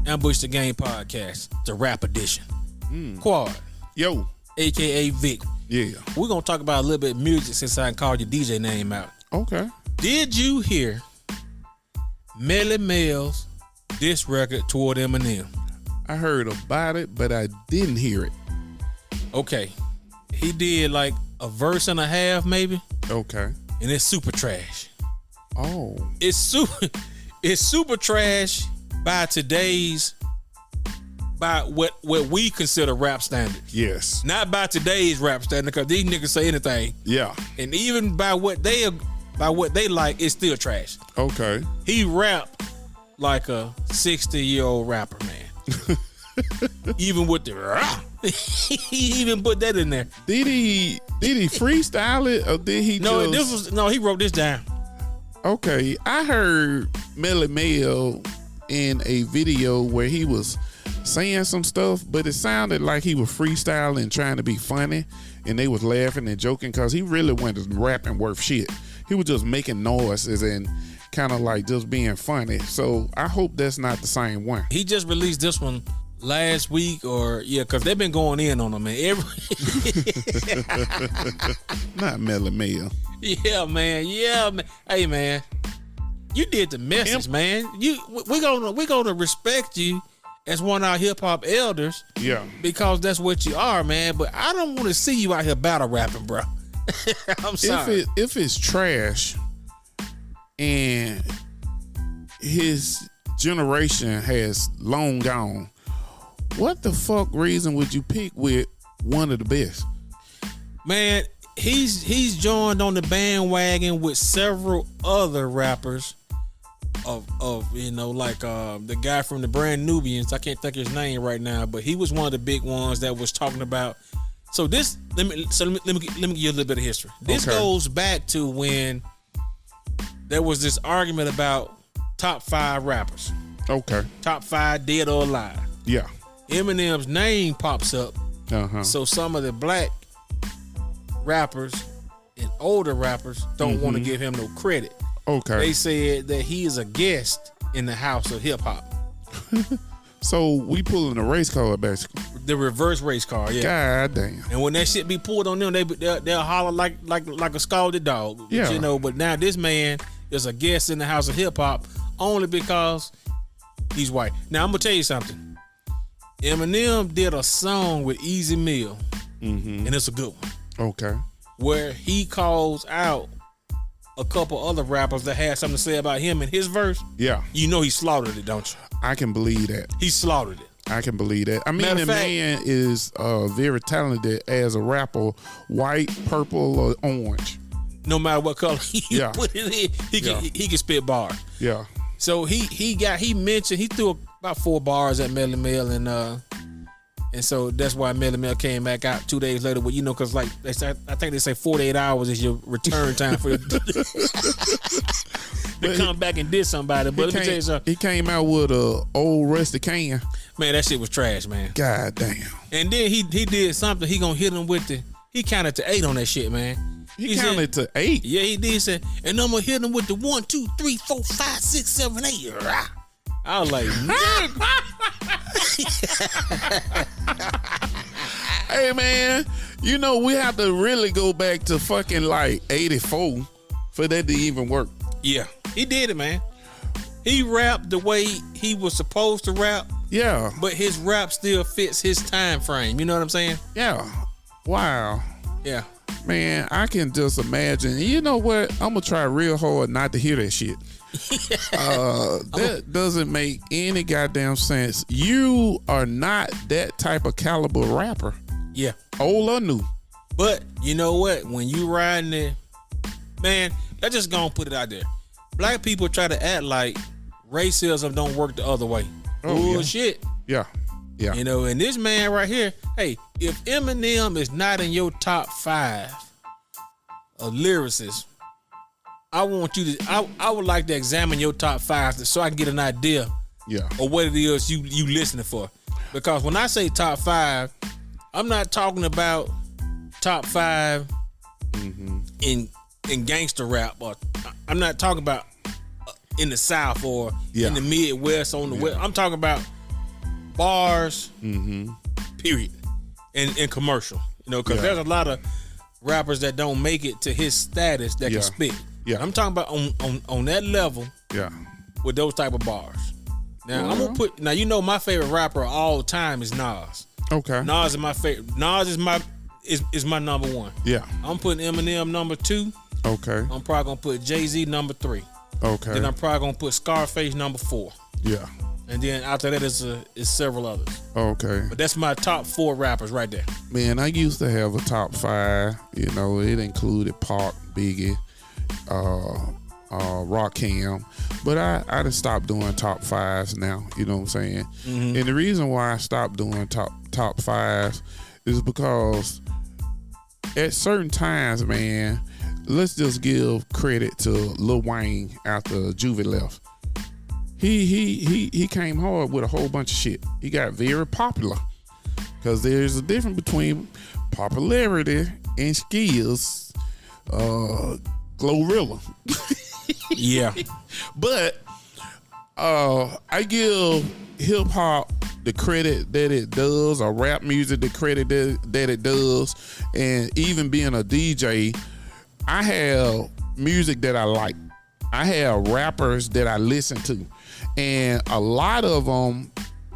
Ambush the Game podcast, the rap edition. Quad. Yo. AKA Vic. Yeah. We're going to talk about a little bit of music since I called your DJ name out. Okay. Did you hear Melly Mel's diss record toward Eminem? I heard about it, but I didn't hear it. Okay. He did like a verse and a half maybe. Okay. And it's super trash. Oh. It's super trash by what we consider rap standards. Yes. Not by today's rap standard, because these niggas say anything. Yeah. And even by what they like, it's still trash. Okay. He rapped like a 60-year-old rapper, man. Even with the he even put that in there. Did he freestyle it, or did he he wrote this down. Okay. I heard Melly Mel in a video where he was saying some stuff, but it sounded like he was freestyling, trying to be funny, and they was laughing and joking, because he really wasn't rapping worth shit. He was just making noises and kind of like just being funny. So I hope that's not the same one. He just released this one last week, because they've been going in on him, man. Not Melly Mel. Yeah, man. Hey, man, you did the message, man. We're gonna respect you as one of our hip hop elders. Yeah. Because that's what you are, man. But I don't want to see you out here battle rapping, bro. I'm sorry. If it's trash and his generation has long gone, what the fuck reason would you pick with one of the best? Man, he's joined on the bandwagon with several other rappers of the guy from the Brand Nubians. I can't think of his name right now, but he was one of the big ones that was talking about. So let me give you a little bit of history. This goes back to when there was this argument about top 5 rappers. Okay. Top 5 dead or alive. Yeah. Eminem's name pops up. So some of the black rappers and older rappers don't want to give him no credit. Okay. They said that he is a guest in the house of hip hop. So we pulling a race car, basically. The reverse race car, yeah. God damn. And when that shit be pulled on them, they'll holler like a scalded dog. Yeah. But now this man is a guest in the house of hip hop only because he's white. Now I'm gonna tell you something. Eminem did a song with Easy Mill, and it's a good one. Okay. Where he calls out a couple other rappers that had something to say about him in his verse. Yeah. You know he slaughtered it, don't you? I can believe that. He slaughtered it. I can believe that. I mean, the man is very talented as a rapper, white, purple, or orange. No matter what color you put it in, he can spit bars. Yeah. So he threw about 4 bars at Melly Mel, and so that's why Melly Mel came back out 2 days later. Well, because like I think they say 48 hours is your return time for to come back and diss somebody. But let me tell you something. He came out with a old rusty can. Man, that shit was trash, man. God damn. And then he did something. He gonna hit him with he counted to 8 on that shit, man. He counted to 8? Yeah, he did. Say, and I'm gonna hit him with the 1, 2, 3, 4, 5, 6, 7, 8. I was like, hey man, we have to really go back to fucking like 84 for that to even work. Yeah, he did it, man. He rapped the way he was supposed to rap. Yeah. But his rap still fits his time frame. You know what I'm saying? Yeah. Wow. Yeah. Man, I can just imagine. You know what? I'm going to try real hard not to hear that shit. That doesn't make any goddamn sense. You are not that type of caliber rapper. Yeah. Old or new. But you know what? When you riding it, man, let's just gonna put it out there. Black people try to act like racism don't work the other way. Bullshit. Yeah. Yeah. And this man right here, hey, if Eminem is not in your top 5 of lyricists, I want you to. I would like to examine your top 5 so I can get an idea of what it is you listening for. Because when I say top 5, I'm not talking about top 5 in gangster rap, or I'm not talking about in the South or in the Midwest on the West. I'm talking about bars, period, and commercial. You know, because there's a lot of rappers that don't make it to his status that can spit. Yeah, I'm talking about on that level. Yeah, with those type of bars. Now I'm gonna put. Now you know my favorite rapper of all time is Nas. Okay. Nas is my favorite. Nas is my number one. Yeah. I'm putting Eminem number 2. Okay. I'm probably gonna put Jay-Z number 3. Okay. Then I'm probably gonna put Scarface number 4. Yeah. And then after that is several others. Okay. But that's my top 4 rappers right there. Man, I used to have a top 5. You know, it included Pac, Biggie, Rakim, but I done stopped doing top 5s now. You know what I'm saying? And the reason why I stopped doing top 5s is because at certain times, man, let's just give credit to Lil Wayne after Juvie left. He came hard with a whole bunch of shit. He got very popular because there's a difference between popularity and skills. Glorilla. Yeah. But I give hip hop the credit that it does, or rap music the credit that it does, and even being a DJ, I have music that I like. I have rappers that I listen to, and a lot of them,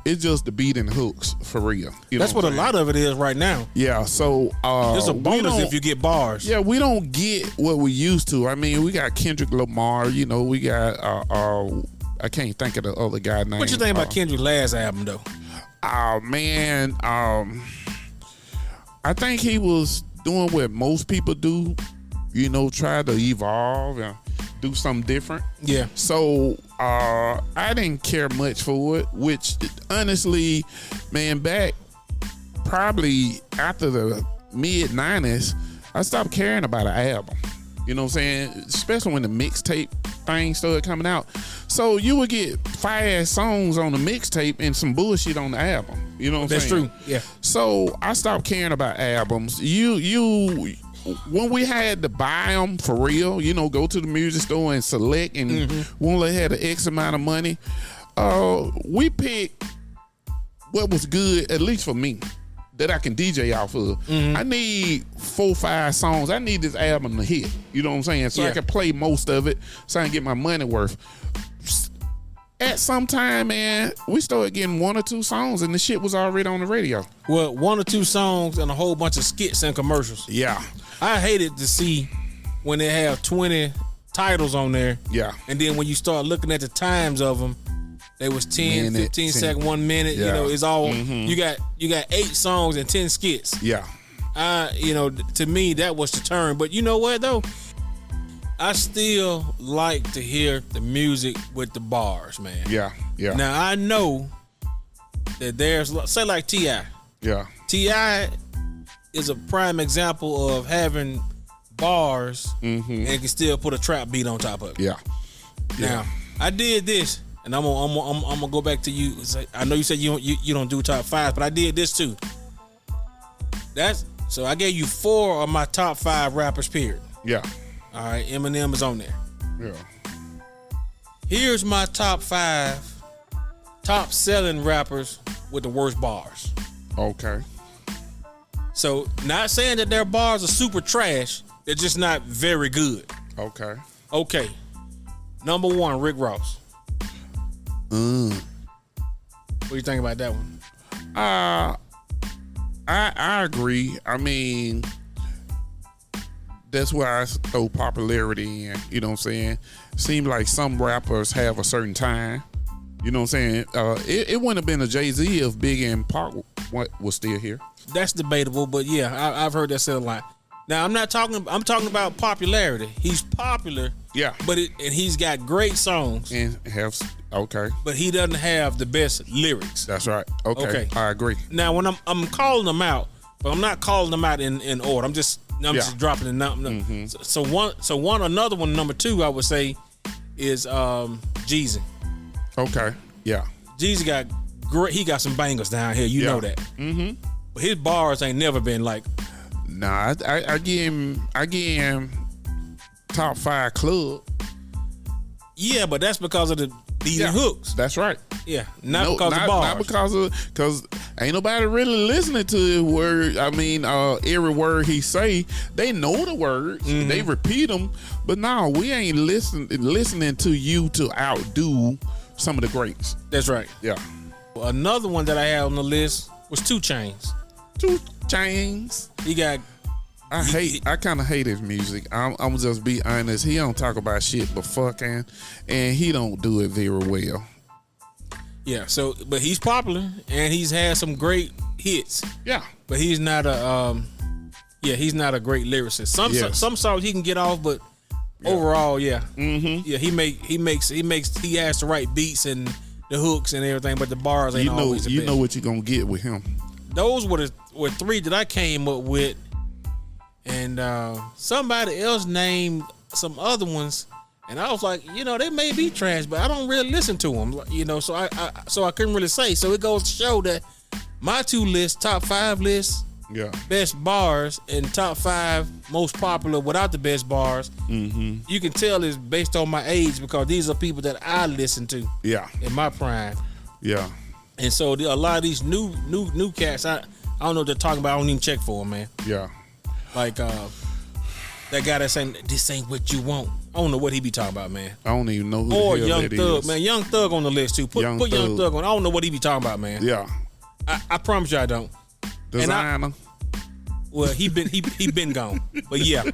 it's just the beat and hooks for real. That's what a lot of it is right now. Yeah, so it's a bonus if you get bars. Yeah, we don't get what we used to. I mean, we got Kendrick Lamar. You know, we got I can't think of the other guy name. What you think about Kendrick's last album though? Oh man, I think he was doing what most people do. You know, try to evolve and do something different. Yeah. So I didn't care much for it, which honestly, man, back probably after the mid 90s, I stopped caring about an album. You know what I'm saying? Especially when the mixtape thing started coming out. So you would get 5 songs on the mixtape and some bullshit on the album. You know what I'm saying? That's true. Yeah. So I stopped caring about albums. When we had to buy them for real, you know, go to the music store and select, and we only had an X amount of money, we picked what was good, at least for me, that I can DJ off of. I need 4, 5 songs. I need this album to hit. You know what I'm saying? So I can play most of it so I can get my money worth. At some time, man, we started getting 1 or 2 songs and the shit was already on the radio. Well, 1 or 2 songs and a whole bunch of skits and commercials. Yeah. I hated to see when they have 20 titles on there. Yeah. And then when you start looking at the times of them, they was 10, 15 seconds, 1 minute. Yeah. You know, it's all you got 8 songs and 10 skits. Yeah. You know, to me that was the turn. But you know what though? I still like to hear the music with the bars, man. Yeah. Yeah. Now I know that there's, say like T.I. Yeah. T.I. is a prime example of having bars and can still put a trap beat on top of it. Yeah. Now I did this, and I'm gonna go back to you. I know you said you don't do top 5, but I did this too. So I gave you 4 of my top 5 rappers. Period. Yeah. All right, Eminem is on there. Yeah. Here's my top 5 top selling rappers with the worst bars. Okay. So, not saying that their bars are super trash, they're just not very good. Okay. Okay. Number 1, Rick Ross. What do you think about that one? I agree. I mean, that's where I throw popularity in. You know what I'm saying? Seems like some rappers have a certain time. You know what I'm saying? It wouldn't have been a Jay-Z if Big and Pac was still here. That's debatable, but yeah, I've heard that said a lot. Now I'm talking about popularity. He's popular, yeah, but and he's got great songs, and okay, but he doesn't have the best lyrics. That's right. Okay. I agree. Now when I'm calling them out, but I'm not calling them out in order. I'm just dropping the number. So another one, number 2, I would say, is Jeezy. Okay. Yeah. Jeezy got great. He got some bangers down here. You know that. But his bars ain't never been like. Nah, I give him top 5 club. Yeah, but that's because of the beat and hooks. That's right. Yeah, not because of bars. Not because ain't nobody really listening to his word. I mean, every word he say, they know the words, they repeat them. But no, we ain't listening to you to outdo some of the greats. That's right. Yeah. Another one that I had on the list was 2 Chainz. 2 Chainz. He got. I kind of hate his music. I'm just be honest. He don't talk about shit but fucking, and he don't do it very well. Yeah. So, but he's popular and he's had some great hits. Yeah. But he's not a. He's not a great lyricist. Some songs he can get off, but overall, yeah. Mm-hmm. Yeah, he has the right beats and the hooks and everything, but the bars ain't always the best. You know what you're gonna get with him. Those were 3 that I came up with. And somebody else named some other ones, and I was like, they may be trash, but I don't really listen to them, So I couldn't really say. So it goes to show that my 2 lists, top 5 lists, best bars, and top 5 most popular without the best bars. Mm-hmm. You can tell is based on my age because these are people that I listen to. Yeah. In my prime. Yeah. And so a lot of these new cats, I don't know what they're talking about. I don't even check for them, man. Yeah. Like that guy that's saying this ain't what you want. I don't know what he be talking about, man. I don't even know who or the hell Young that Thug, is. man. Young Thug on the list too. Put Young Thug on. I don't know what he be talking about, man. Yeah. I promise you I don't. Designer. Well, he been gone. But yeah.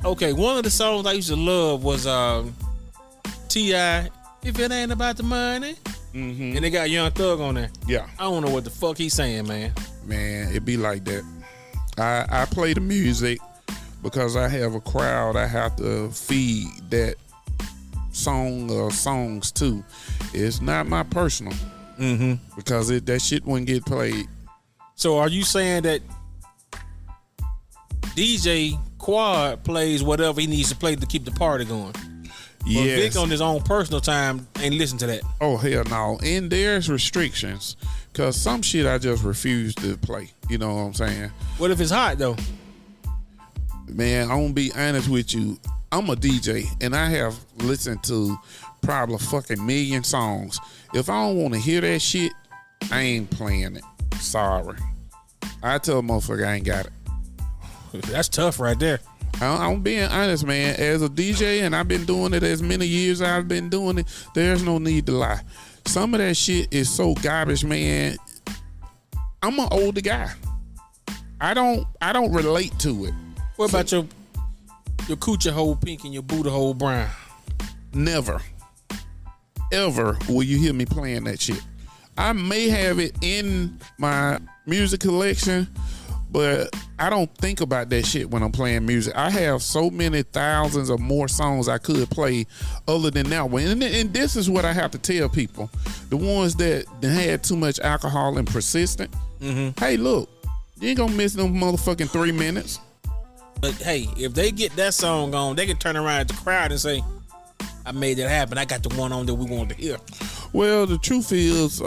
Okay, one of the songs I used to love was T.I. If It Ain't About the Money. Mm-hmm. And they got Young Thug on there. Yeah. I don't know what the fuck he's saying, man. Man, it be like that. I play the music because I have a crowd I have to feed that song or songs to. It's not my personal. Mm-hmm. Because that shit wouldn't get played. So are you saying that DJ Quad plays whatever he needs to play to keep the party going? Yes. But Vic on his own personal time ain't listen to that. Oh, hell no. And there's restrictions. Because some shit I just refuse to play. You know what I'm saying? What if it's hot, though? Man, I'm going to be honest with you. I'm a DJ, and I have listened to probably fucking million songs. If I don't want to hear that shit, I ain't playing it. Sorry. I tell a motherfucker I ain't got it. That's tough right there. I'm being honest, man. As a DJ, and I've been doing it as many years I've been doing it, there's no need to lie. Some of that shit is so garbage, man. I'm an older guy. I don't relate to it. What about your coochie hole pink and your booty hole brown? Never, ever will you hear me playing that shit. I may have it in my music collection, but I don't think about that shit when I'm playing music. I have so many thousands of more songs I could play other than that one. And this is what I have to tell people. The ones that had too much alcohol and persistent. Mm-hmm. Hey, look, you ain't gonna miss them motherfucking 3 minutes. But hey, if they get that song on, they can turn around at the crowd and say, I made that happen. I got the one on that we wanted to hear. Well, the truth is, a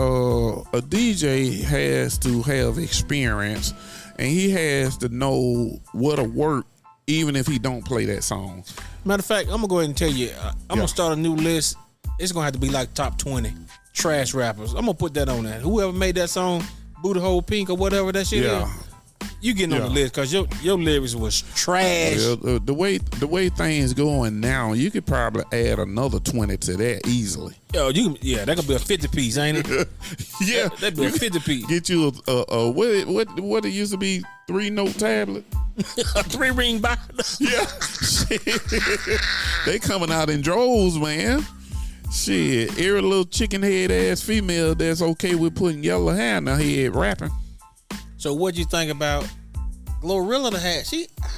DJ has to have experience. And he has to know what'll work, even if he don't play that song. Matter of fact, I'm gonna go ahead and tell you, I'm gonna start a new list. It's gonna have to be like top 20 trash rappers. I'm gonna put that on there. Whoever made that song, Booty Hole Pink or whatever that shit is, you getting on the list because your lyrics was trash. Well, the way things going now, you could probably add another 20 to that easily. Yo, that could be a 50 piece, ain't it? Yeah, that'd be a 50 piece. Get you a what it used to be 3-note tablet. A 3-ring binder. Yeah, they coming out in droves, man. Shit, every little chicken head ass female that's okay with putting yellow hair in her head rapping. So what'd you think about Glorilla?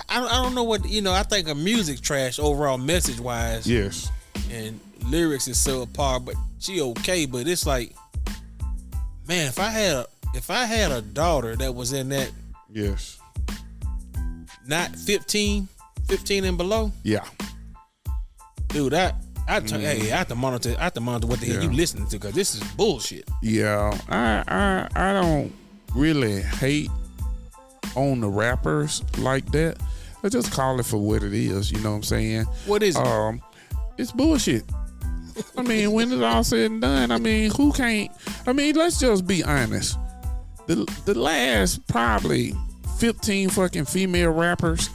I don't know what, I think of music trash overall message wise. Yes. And lyrics is subpar, but she okay. But it's like, man, if I had a daughter that was in that, yes, not 15 and below. Yeah. Dude, I have to monitor what the hell you listening to because this is bullshit. Yeah, I don't really hate on the rappers like that. I just call it for what it is. You know what I'm saying? What is it? It's bullshit. I mean, when it's all said and done, I mean, who can't? I mean, let's just be honest. The last probably 15 fucking female rappers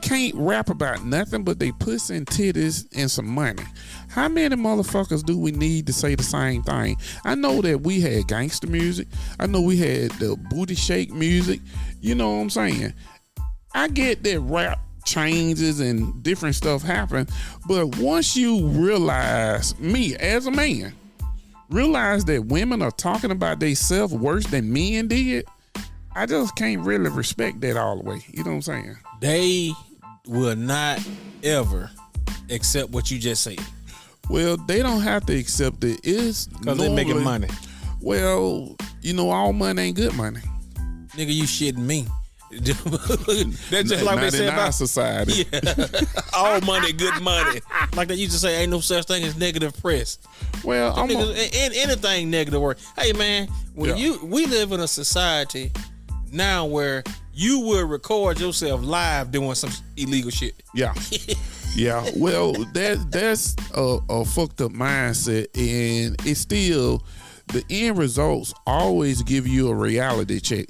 can't rap about nothing but they pussy and titties and some money. How many motherfuckers do we need to say the same thing? I know that we had gangster music. I know we had the booty shake music. You know what I'm saying? I get that rap changes and different stuff happen, but once you realize, me as a man, realize that women are talking about themselves worse than men did, I just can't really respect that all the way. You know what I'm saying? They will not ever accept what you just said. Well, they don't have to accept it. It's because they're making money. Well, you know, all money ain't good money. Nigga, you shitting me. That's just like they say about our society. Yeah. All money, good money. Like they used to say, ain't no such thing as negative press. Well, anything negative work. Hey man, when we live in a society now where you will record yourself live doing some illegal shit. Yeah. Yeah. Well, that's a fucked up mindset, and it's still the end results always give you a reality check.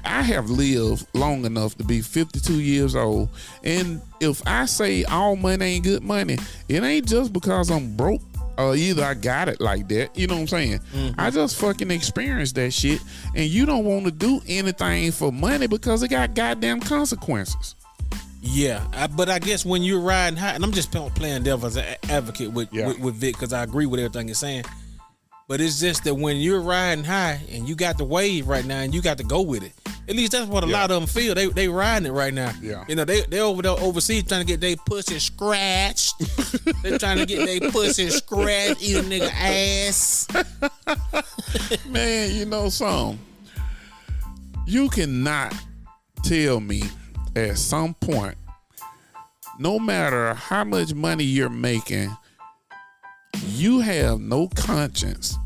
I have lived long enough to be 52 years old, and if I say all money ain't good money, it ain't just because I'm broke or either I got it like that. You know what I'm saying? Mm-hmm. I just fucking experienced that shit, and you don't want to do anything for money because it got goddamn consequences. Yeah, but I guess when you're riding high, and I'm just playing devil's advocate with Vic because I agree with everything he's saying. But it's just that when you're riding high and you got the wave right now and you got to go with it. At least that's what a lot of them feel. They riding it right now. Yeah. You know, they over there overseas trying to get their pussy scratched. They trying to get their pussy scratched, eat a nigga ass. Man, you know something? You cannot tell me at some point, no matter how much money you're making, you have no conscience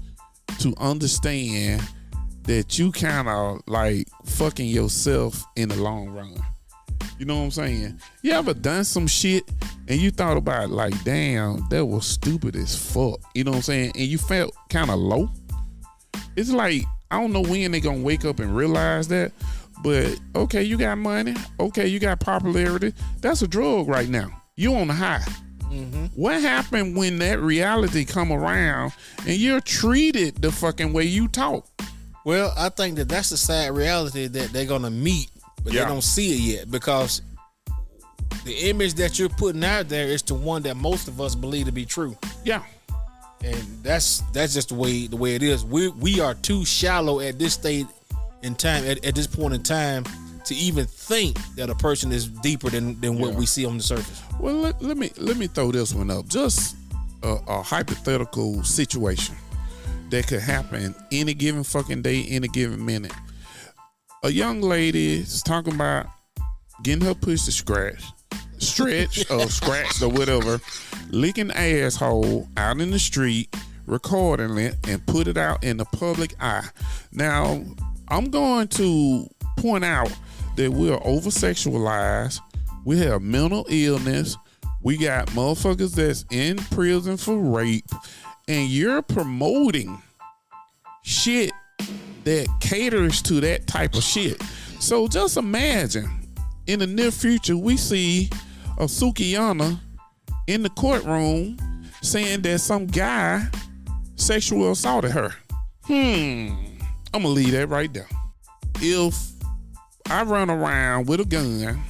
to understand that you kind of like fucking yourself in the long run. You know what I'm saying? You ever done some shit and you thought about like, damn, that was stupid as fuck. You know what I'm saying? And you felt kind of low. It's like, I don't know when they gonna wake up and realize that, but okay, you got money. Okay, you got popularity. That's a drug right now. You on the high. Mm-hmm. What happened when that reality come around and you're treated the fucking way you talk? Well, I think that's the sad reality that they're gonna meet, but they don't see it yet because the image that you're putting out there is the one that most of us believe to be true. Yeah, and that's just the way it is. We are too shallow at this state in time, at this point in time, to even think that a person is deeper than what we see on the surface. Well, let me throw this one up. Just a hypothetical situation that could happen any given fucking day, any given minute. A young lady is talking about getting her pussy stretched or scratched or whatever, licking asshole out in the street, recording it, and put it out in the public eye. Now, I'm going to point out that we're over-sexualized. We have mental illness. We got motherfuckers that's in prison for rape. And you're promoting shit that caters to that type of shit. So just imagine, in the near future, we see a Sukiyana in the courtroom saying that some guy sexual assaulted her. I'm gonna leave that right there. If I run around with a gun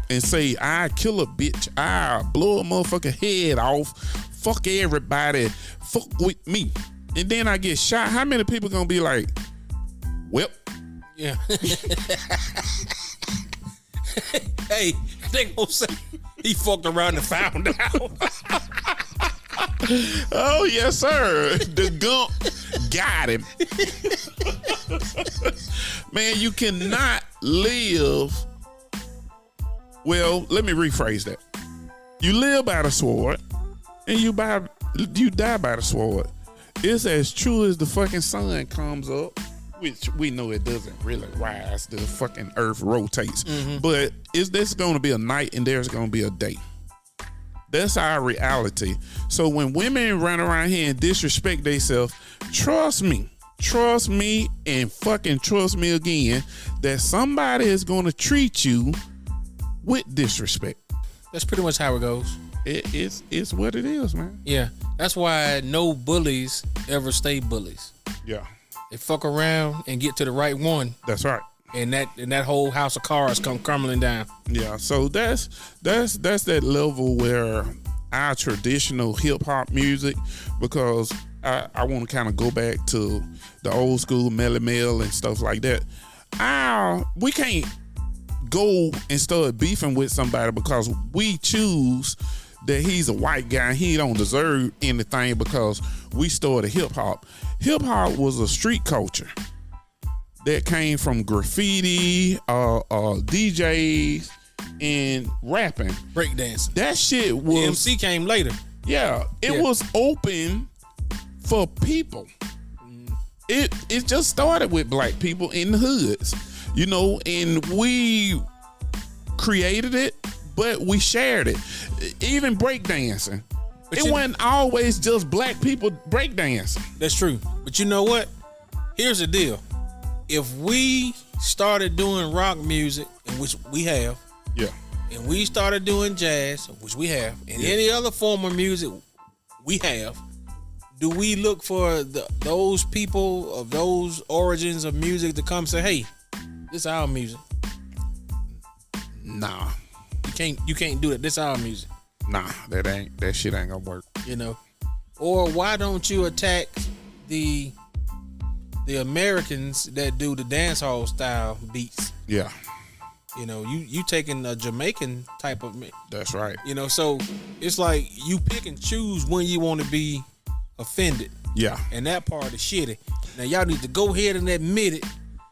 and say I kill a bitch, I blow a motherfucker head off, fuck everybody, fuck with me, and then I get shot, how many people gonna be like, well, yeah. Hey, they gonna say he fucked around and found out. Oh yes, sir. The gump got him. Man, you cannot live. Well, let me rephrase that. You live by the sword, and you die by the sword. It's as true as the fucking sun comes up, which we know it doesn't really rise. The fucking earth rotates, but there's going to be a night and there's going to be a day. That's our reality. So when women run around here and disrespect themselves, trust me, and fucking trust me again, that somebody is going to treat you with disrespect. That's pretty much how it goes. It's what it is, man. Yeah, that's why no bullies ever stay bullies. Yeah, they fuck around and get to the right one. That's right. And that whole house of cards come crumbling down. Yeah, so that's that level where our traditional hip hop music, because I want to kind of go back to the old school Melly Mel and stuff like that. We can't go and start beefing with somebody because we choose that he's a white guy and he don't deserve anything because we started hip hop. Hip hop was a street culture that came from graffiti, DJs, and rapping. Breakdancing. That shit was... The MC came later. Yeah. It was open for people. It just started with black people in the hoods, you know, and we created it, but we shared it. Even breakdancing. It wasn't always just black people breakdancing. That's true. But you know what? Here's the deal. If we started doing rock music, which we have, yeah, and we started doing jazz, which we have, and any other form of music we have, do we look for those people of those origins of music to come say, "Hey, this is our music"? Nah, you can't do it. This is our music. Nah, that shit ain't gonna work. You know, or why don't you attack the Americans that do the dance hall style beats? Yeah. You know, you taking a Jamaican type of... That's right. You know, so it's like you pick and choose when you want to be offended. Yeah. And that part is shitty. Now, y'all need to go ahead and admit it,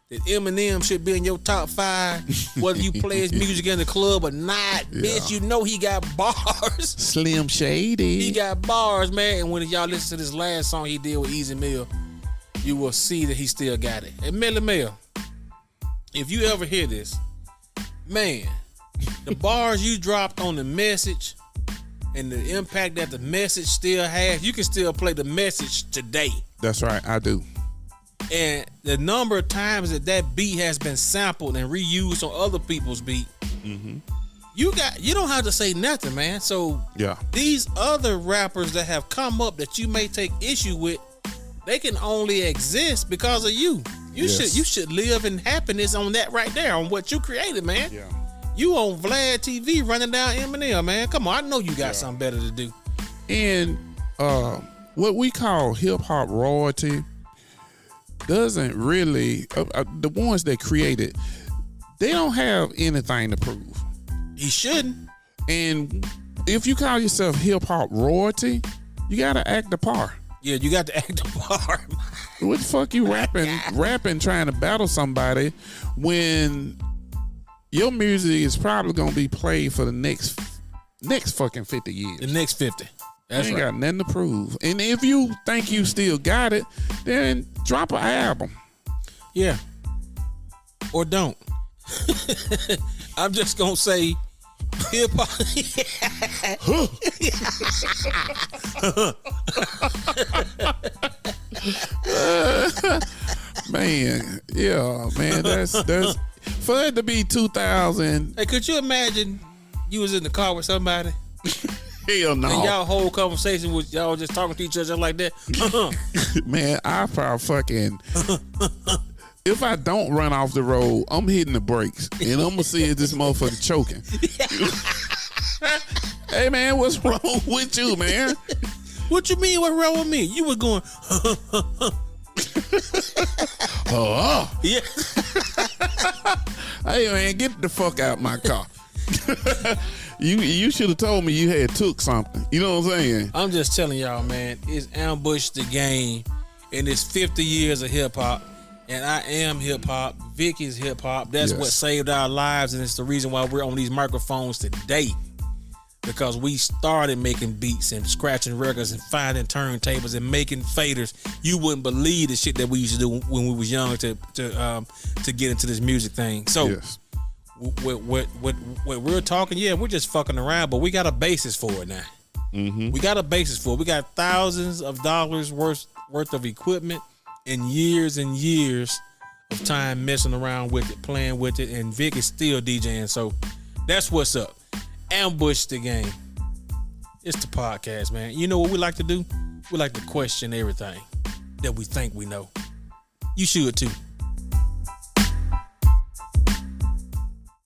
that Eminem should be in your top 5, whether you play his music in the club or not. Yeah. Bitch, you know he got bars. Slim Shady. He got bars, man. And when y'all listen to this last song he did with Easy Mill, you will see that he still got it. And Melly Mel, if you ever hear this, man, the bars you dropped on the message and the impact that the message still has, you can still play the message today. That's right, I do. And the number of times that beat has been sampled and reused on other people's beat, you don't have to say nothing, man. So yeah, these other rappers that have come up that you may take issue with, they can only exist because of you. You should live in happiness on that right there, on what you created, man. Yeah. You on Vlad TV running down Eminem, man. Come on, I know you got something better to do. And what we call hip hop royalty doesn't really the ones that created, they don't have anything to prove. He shouldn't. And if you call yourself hip hop royalty, you gotta act the part. Yeah, you got to act the part. What the fuck you rapping trying to battle somebody when your music is probably gonna be played for the next fucking 50 years. The next 50. That's you ain't right. got nothing to prove. And if you think you still got it, then drop an album. Yeah. Or don't. I'm just gonna say hip hop. Man, yeah, man, that's for it to be 2000. Hey, could you imagine you was in the car with somebody? Hell no. And y'all whole conversation was y'all just talking to each other like that? Man, I probably fucking if I don't run off the road, I'm hitting the brakes and I'm gonna see if this motherfucker choking. Hey man, what's wrong with you, man? What you mean what's wrong with me? You was going yeah. Hey man, get the fuck out my car. You should have told me you had took something. You know what I'm saying? I'm just telling y'all, man, it's ambushed the game, and it's 50 years of hip hop, and I am hip hop. Vic is hip hop. That's what saved our lives, and it's the reason why we're on these microphones today. Because we started making beats and scratching records and finding turntables and making faders. You wouldn't believe the shit that we used to do when we was young to get into this music thing. So what we're talking, yeah, we're just fucking around, but we got a basis for it now. Mm-hmm. We got a basis for it. We got thousands of dollars worth of equipment and years of time messing around with it, playing with it, and Vic is still DJing. So that's what's up. Ambush the game. It's the podcast, man. You know what we like to do? We like to question everything that we think we know. You should too.